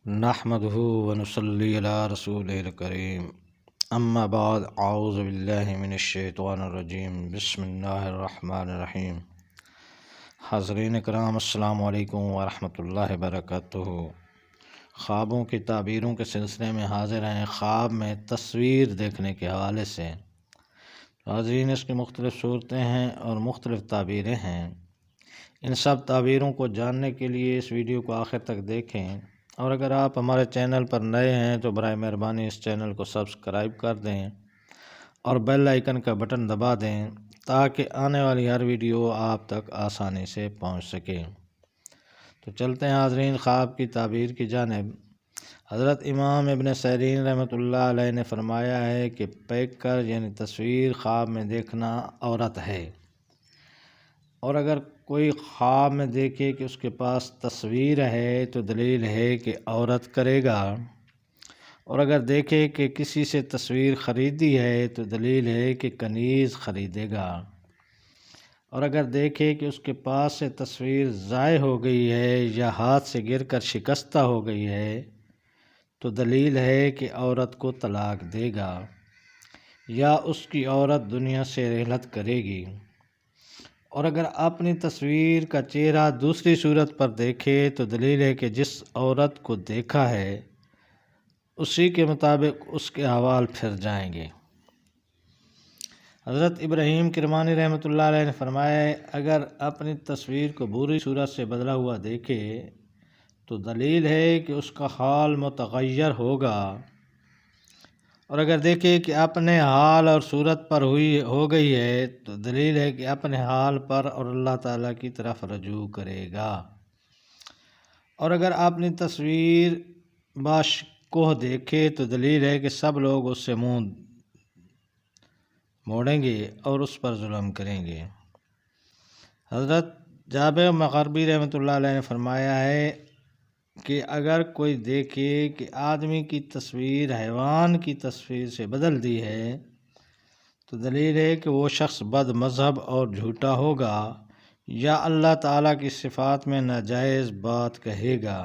نحمده ونصلي علی رسول الکریم اما بعد اعوذ باللہ من الشیطان الرجیم بسم اللہ الرحمن الرحیم۔ حاضرین اکرام السلام علیکم ورحمۃ اللہ وبرکاتہ۔ خوابوں کی تعبیروں کے سلسلے میں حاضر ہیں خواب میں تصویر دیکھنے کے حوالے سے۔ حاضرین، اس کی مختلف صورتیں ہیں اور مختلف تعبیریں ہیں۔ ان سب تعبیروں کو جاننے کے لیے اس ویڈیو کو آخر تک دیکھیں، اور اگر آپ ہمارے چینل پر نئے ہیں تو برائے مہربانی اس چینل کو سبسکرائب کر دیں اور بیل آئیکن کا بٹن دبا دیں تاکہ آنے والی ہر ویڈیو آپ تک آسانی سے پہنچ سکے۔ تو چلتے ہیں حاضرین خواب کی تعبیر کی جانب۔ حضرت امام ابن سیرین رحمۃ اللہ علیہ نے فرمایا ہے کہ پیکر یعنی تصویر خواب میں دیکھنا عورت ہے، اور اگر کوئی خواب میں دیکھے کہ اس کے پاس تصویر ہے تو دلیل ہے کہ عورت کرے گا، اور اگر دیکھے کہ کسی سے تصویر خریدی ہے تو دلیل ہے کہ کنیز خریدے گا، اور اگر دیکھے کہ اس کے پاس سے تصویر ضائع ہو گئی ہے یا ہاتھ سے گر کر شکستہ ہو گئی ہے تو دلیل ہے کہ عورت کو طلاق دے گا یا اس کی عورت دنیا سے رحلت کرے گی، اور اگر اپنی تصویر کا چہرہ دوسری صورت پر دیکھے تو دلیل ہے کہ جس عورت کو دیکھا ہے اسی کے مطابق اس کے احوال پھر جائیں گے۔ حضرت ابراہیم کرمانی رحمۃ اللہ علیہ نے فرمایا ہے اگر اپنی تصویر کو بری صورت سے بدلا ہوا دیکھے تو دلیل ہے کہ اس کا حال متغیر ہوگا، اور اگر دیکھے کہ اپنے حال اور صورت پر ہو گئی ہے تو دلیل ہے کہ اپنے حال پر اور اللہ تعالیٰ کی طرف رجوع کرے گا، اور اگر اپنی تصویر باشکوہ دیکھے تو دلیل ہے کہ سب لوگ اس سے منہ موڑیں گے اور اس پر ظلم کریں گے۔ حضرت جابر مغربی رحمۃ اللہ علیہ نے فرمایا ہے کہ اگر کوئی دیکھے کہ آدمی کی تصویر حیوان کی تصویر سے بدل دی ہے تو دلیل ہے کہ وہ شخص بد مذہب اور جھوٹا ہوگا یا اللہ تعالیٰ کی صفات میں ناجائز بات کہے گا،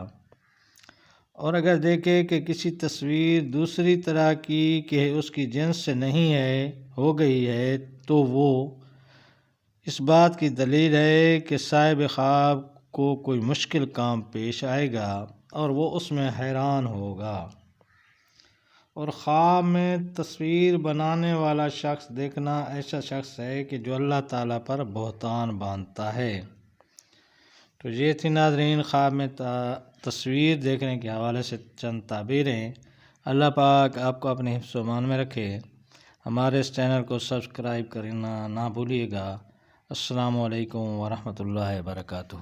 اور اگر دیکھے کہ کسی تصویر دوسری طرح کی کہ اس کی جنس سے نہیں ہے ہو گئی ہے تو وہ اس بات کی دلیل ہے کہ صاحب خواب کو کوئی مشکل کام پیش آئے گا اور وہ اس میں حیران ہوگا۔ اور خواب میں تصویر بنانے والا شخص دیکھنا ایسا شخص ہے کہ جو اللہ تعالیٰ پر بہتان باندھتا ہے۔ تو یہ تھی ناظرین خواب میں تصویر دیکھنے کے حوالے سے چند تعبیریں۔ اللہ پاک آپ کو اپنے حفظ و امان میں رکھے۔ ہمارے اس چینل کو سبسکرائب کرنا نہ بھولیے گا۔ السلام علیکم ورحمۃ اللہ وبرکاتہ۔